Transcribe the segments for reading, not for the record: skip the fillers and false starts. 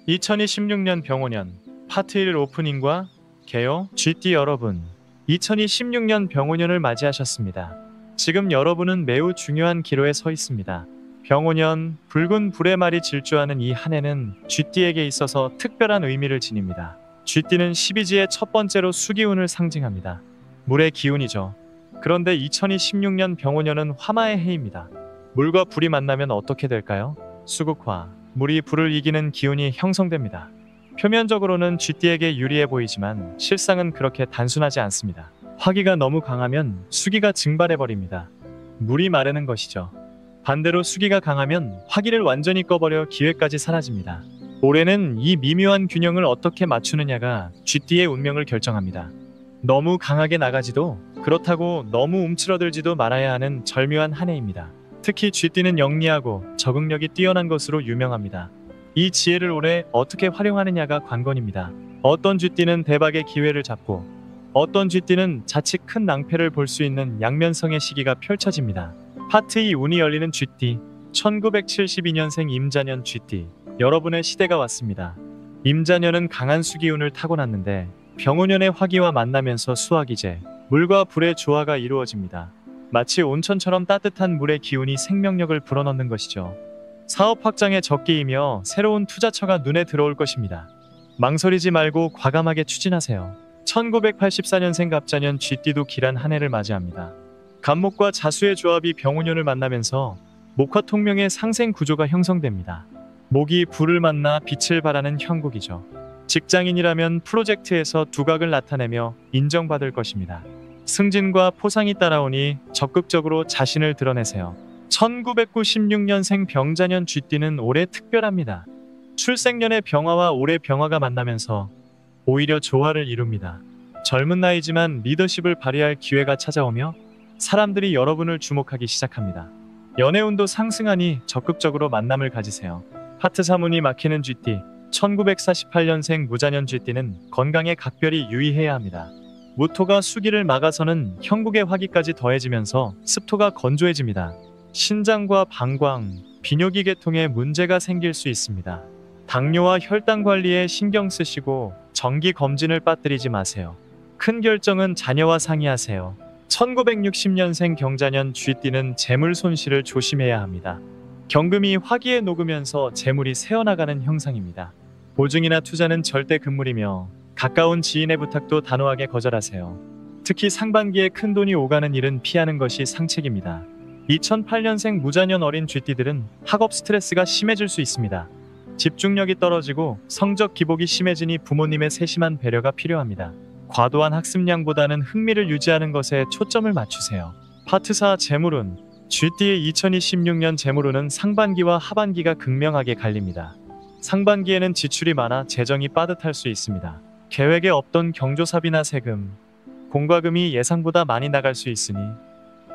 2026년 병오년 파트 1 오프닝과 개요 GT 여러분, 2026년 병오년을 맞이하셨습니다. 지금 여러분은 매우 중요한 기로에 서 있습니다. 병오년, 붉은 불의 말이 질주하는 이 한 해는 GT에게 있어서 특별한 의미를 지닙니다. GT는 12지의 첫 번째로 수기운을 상징합니다. 물의 기운이죠. 그런데 2026년 병오년은 화마의 해입니다. 물과 불이 만나면 어떻게 될까요? 수국화, 물이 불을 이기는 기운이 형성됩니다. 표면적으로는 GT에게 유리해 보이지만 실상은 그렇게 단순하지 않습니다. 화기가 너무 강하면 수기가 증발해버립니다. 물이 마르는 것이죠. 반대로 수기가 강하면 화기를 완전히 꺼버려 기회까지 사라집니다. 올해는 이 미묘한 균형을 어떻게 맞추느냐가 GT의 운명을 결정합니다. 너무 강하게 나가지도 그렇다고 너무 움츠러들지도 말아야 하는 절묘한 한 해입니다. 특히 GT는 영리하고 적응력이 뛰어난 것으로 유명합니다. 이 지혜를 올해 어떻게 활용하느냐가 관건입니다. 어떤 GT는 대박의 기회를 잡고 어떤 GT는 자칫 큰 낭패를 볼 수 있는 양면성의 시기가 펼쳐집니다. 파트 2 운이 열리는 GT, 1972년생 임자년 GT, 여러분의 시대가 왔습니다. 임자년은 강한 수기운을 타고났는데 병오년의 화기와 만나면서 수화기제, 물과 불의 조화가 이루어집니다. 마치 온천처럼 따뜻한 물의 기운이 생명력을 불어넣는 것이죠. 사업 확장의 적기이며 새로운 투자처가 눈에 들어올 것입니다. 망설이지 말고 과감하게 추진하세요. 1984년생 갑자년 GT도 길한 한 해를 맞이합니다. 간목과 자수의 조합이 병오년을 만나면서 목화통명의 상생 구조가 형성됩니다. 목이 불을 만나 빛을 발하는 형국이죠. 직장인이라면 프로젝트에서 두각을 나타내며 인정받을 것입니다. 승진과 포상이 따라오니 적극적으로 자신을 드러내세요. 1996년생 병자년 GT는 올해 특별합니다. 출생년의 병화와 올해 병화가 만나면서 오히려 조화를 이룹니다. 젊은 나이지만 리더십을 발휘할 기회가 찾아오며 사람들이 여러분을 주목하기 시작합니다. 연애운도 상승하니 적극적으로 만남을 가지세요. 파트 3운이 막히는 GT, 1948년생 무자년 GT는 건강에 각별히 유의해야 합니다. 무토가 수기를 막아서는 형국의 화기까지 더해지면서 습토가 건조해집니다. 신장과 방광, 비뇨기 계통에 문제가 생길 수 있습니다. 당뇨와 혈당 관리에 신경 쓰시고 정기 검진을 빠뜨리지 마세요. 큰 결정은 자녀와 상의하세요. 1960년생 경자년 GT는 재물 손실을 조심해야 합니다. 경금이 화기에 녹으면서 재물이 새어나가는 형상입니다. 보증이나 투자는 절대 금물이며 가까운 지인의 부탁도 단호하게 거절하세요. 특히 상반기에 큰 돈이 오가는 일은 피하는 것이 상책입니다. 2008년생 무자년 어린 GT들은 학업 스트레스가 심해질 수 있습니다. 집중력이 떨어지고 성적 기복이 심해지니 부모님의 세심한 배려가 필요합니다. 과도한 학습량보다는 흥미를 유지하는 것에 초점을 맞추세요. 파트 4 재물운, GT의 2026년 재물운은 상반기와 하반기가 극명하게 갈립니다. 상반기에는 지출이 많아 재정이 빠듯할 수 있습니다. 계획에 없던 경조사비나 세금, 공과금이 예상보다 많이 나갈 수 있으니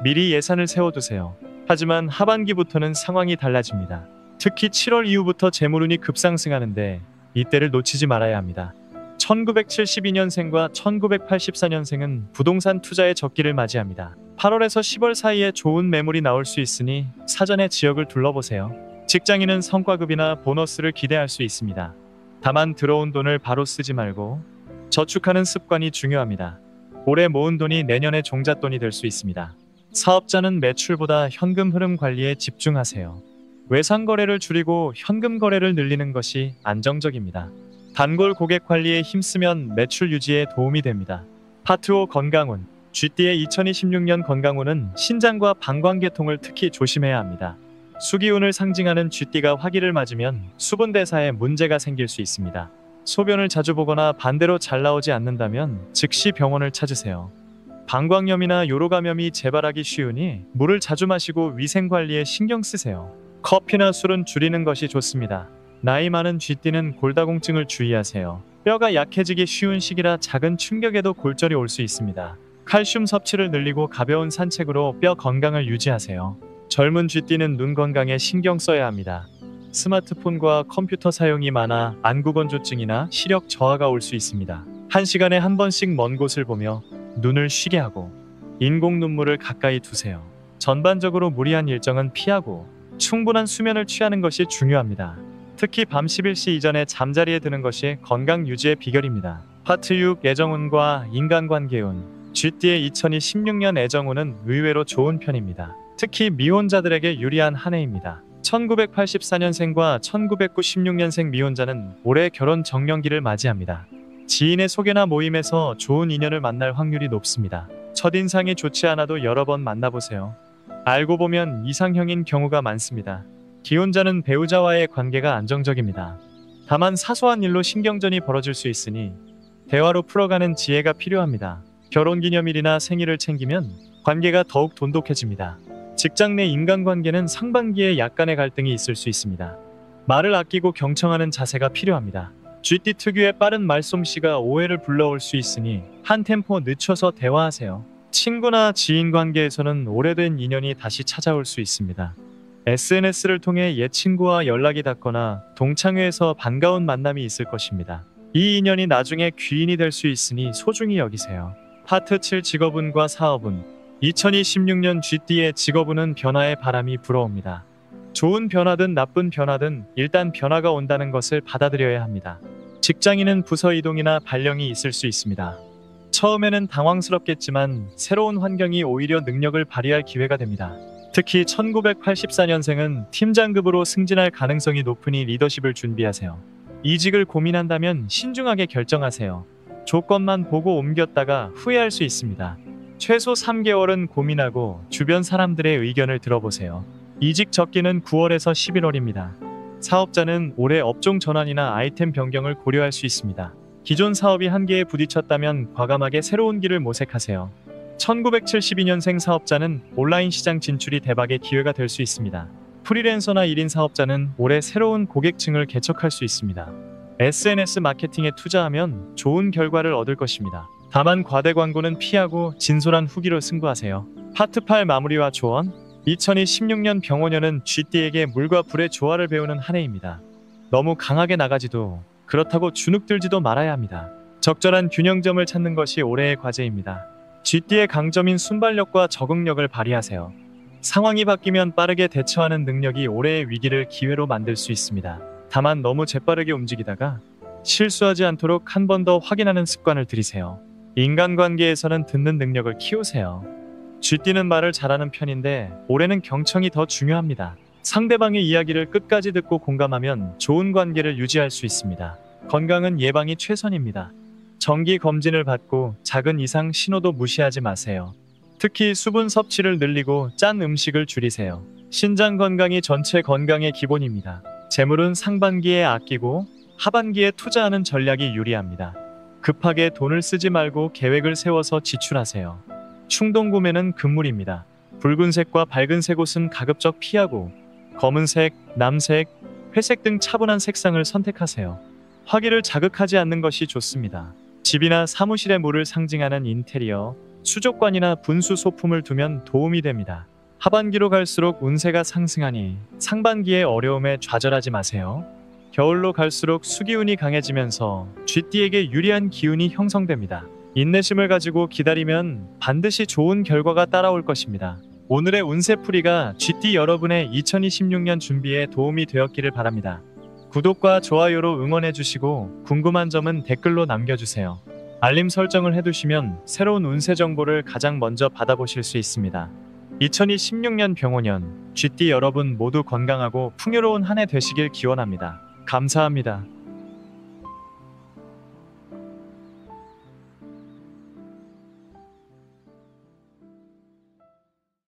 미리 예산을 세워두세요. 하지만 하반기부터는 상황이 달라집니다. 특히 7월 이후부터 재물운이 급상승하는데 이때를 놓치지 말아야 합니다. 1972년생과 1984년생은 부동산 투자의 적기를 맞이합니다. 8월에서 10월 사이에 좋은 매물이 나올 수 있으니 사전에 지역을 둘러보세요. 직장인은 성과급이나 보너스를 기대할 수 있습니다. 다만 들어온 돈을 바로 쓰지 말고 저축하는 습관이 중요합니다. 올해 모은 돈이 내년에 종잣돈이 될 수 있습니다. 사업자는 매출보다 현금 흐름 관리에 집중하세요. 외상 거래를 줄이고 현금 거래를 늘리는 것이 안정적입니다. 단골 고객 관리에 힘쓰면 매출 유지에 도움이 됩니다. 파트 5 건강운, GT의 2026년 건강운은 신장과 방광계통을 특히 조심해야 합니다. 수기운을 상징하는 GT가 화기를 맞으면 수분 대사에 문제가 생길 수 있습니다. 소변을 자주 보거나 반대로 잘 나오지 않는다면 즉시 병원을 찾으세요. 방광염이나 요로감염이 재발하기 쉬우니 물을 자주 마시고 위생관리에 신경 쓰세요. 커피나 술은 줄이는 것이 좋습니다. 나이 많은 GT는 골다공증을 주의하세요. 뼈가 약해지기 쉬운 시기라 작은 충격에도 골절이 올 수 있습니다. 칼슘 섭취를 늘리고 가벼운 산책으로 뼈 건강을 유지하세요. 젊은 GT는 눈 건강에 신경 써야 합니다. 스마트폰과 컴퓨터 사용이 많아 안구건조증이나 시력 저하가 올 수 있습니다. 1시간에 한 번씩 먼 곳을 보며 눈을 쉬게 하고 인공 눈물을 가까이 두세요. 전반적으로 무리한 일정은 피하고 충분한 수면을 취하는 것이 중요합니다. 특히 밤 11시 이전에 잠자리에 드는 것이 건강 유지의 비결입니다. 파트 6 애정운과 인간관계운. GT의 2016년 애정운은 의외로 좋은 편입니다. 특히 미혼자들에게 유리한 한 해입니다. 1984년생과 1996년생 미혼자는 올해 결혼 정년기를 맞이합니다. 지인의 소개나 모임에서 좋은 인연을 만날 확률이 높습니다. 첫인상이 좋지 않아도 여러 번 만나보세요. 알고 보면 이상형인 경우가 많습니다. 기혼자는 배우자와의 관계가 안정적입니다. 다만 사소한 일로 신경전이 벌어질 수 있으니 대화로 풀어가는 지혜가 필요합니다. 결혼기념일이나 생일을 챙기면 관계가 더욱 돈독해집니다. 직장 내 인간관계는 상반기에 약간의 갈등이 있을 수 있습니다. 말을 아끼고 경청하는 자세가 필요합니다. GT 특유의 빠른 말솜씨가 오해를 불러올 수 있으니 한 템포 늦춰서 대화하세요. 친구나 지인 관계에서는 오래된 인연이 다시 찾아올 수 있습니다. SNS를 통해 옛 친구와 연락이 닿거나 동창회에서 반가운 만남이 있을 것입니다. 이 인연이 나중에 귀인이 될 수 있으니 소중히 여기세요. 파트 7 직업운과 사업운. 2026년 GT의 직업운은 변화의 바람이 불어옵니다. 좋은 변화든 나쁜 변화든 일단 변화가 온다는 것을 받아들여야 합니다. 직장인은 부서 이동이나 발령이 있을 수 있습니다. 처음에는 당황스럽겠지만 새로운 환경이 오히려 능력을 발휘할 기회가 됩니다. 특히 1984년생은 팀장급으로 승진할 가능성이 높으니 리더십을 준비하세요. 이직을 고민한다면 신중하게 결정하세요. 조건만 보고 옮겼다가 후회할 수 있습니다. 최소 3개월은 고민하고 주변 사람들의 의견을 들어보세요. 이직 적기는 9월에서 11월입니다. 사업자는 올해 업종 전환이나 아이템 변경을 고려할 수 있습니다. 기존 사업이 한계에 부딪혔다면 과감하게 새로운 길을 모색하세요. 1972년생 사업자는 온라인 시장 진출이 대박의 기회가 될 수 있습니다. 프리랜서나 1인 사업자는 올해 새로운 고객층을 개척할 수 있습니다. SNS 마케팅에 투자하면 좋은 결과를 얻을 것입니다. 다만 과대 광고는 피하고 진솔한 후기로 승부하세요. 파트 8 마무리와 조언. 2016년 병원년은 GT에게 물과 불의 조화를 배우는 한 해입니다. 너무 강하게 나가지도 그렇다고 주눅들지도 말아야 합니다. 적절한 균형점을 찾는 것이 올해의 과제입니다. GT의 강점인 순발력과 적응력을 발휘하세요. 상황이 바뀌면 빠르게 대처하는 능력이 올해의 위기를 기회로 만들 수 있습니다. 다만 너무 재빠르게 움직이다가 실수하지 않도록 한 번 더 확인하는 습관을 들이세요. 인간관계에서는 듣는 능력을 키우세요. GT는 말을 잘하는 편인데 올해는 경청이 더 중요합니다. 상대방의 이야기를 끝까지 듣고 공감하면 좋은 관계를 유지할 수 있습니다. 건강은 예방이 최선입니다. 정기 검진을 받고 작은 이상 신호도 무시하지 마세요. 특히 수분 섭취를 늘리고 짠 음식을 줄이세요. 신장 건강이 전체 건강의 기본입니다. 재물은 상반기에 아끼고 하반기에 투자하는 전략이 유리합니다. 급하게 돈을 쓰지 말고 계획을 세워서 지출하세요. 충동 구매는 금물입니다. 붉은색과 밝은색 옷은 가급적 피하고 검은색, 남색, 회색 등 차분한 색상을 선택하세요. 화기를 자극하지 않는 것이 좋습니다. 집이나 사무실의 물을 상징하는 인테리어, 수족관이나 분수 소품을 두면 도움이 됩니다. 하반기로 갈수록 운세가 상승하니 상반기의 어려움에 좌절하지 마세요. 겨울로 갈수록 수기운이 강해지면서 GT에게 유리한 기운이 형성됩니다. 인내심을 가지고 기다리면 반드시 좋은 결과가 따라올 것입니다. 오늘의 운세풀이가 GT 여러분의 2026년 준비에 도움이 되었기를 바랍니다. 구독과 좋아요로 응원해주시고 궁금한 점은 댓글로 남겨주세요. 알림 설정을 해두시면 새로운 운세 정보를 가장 먼저 받아보실 수 있습니다. 2016년 병호년 GT 여러분 모두 건강하고 풍요로운 한 해 되시길 기원합니다. 감사합니다.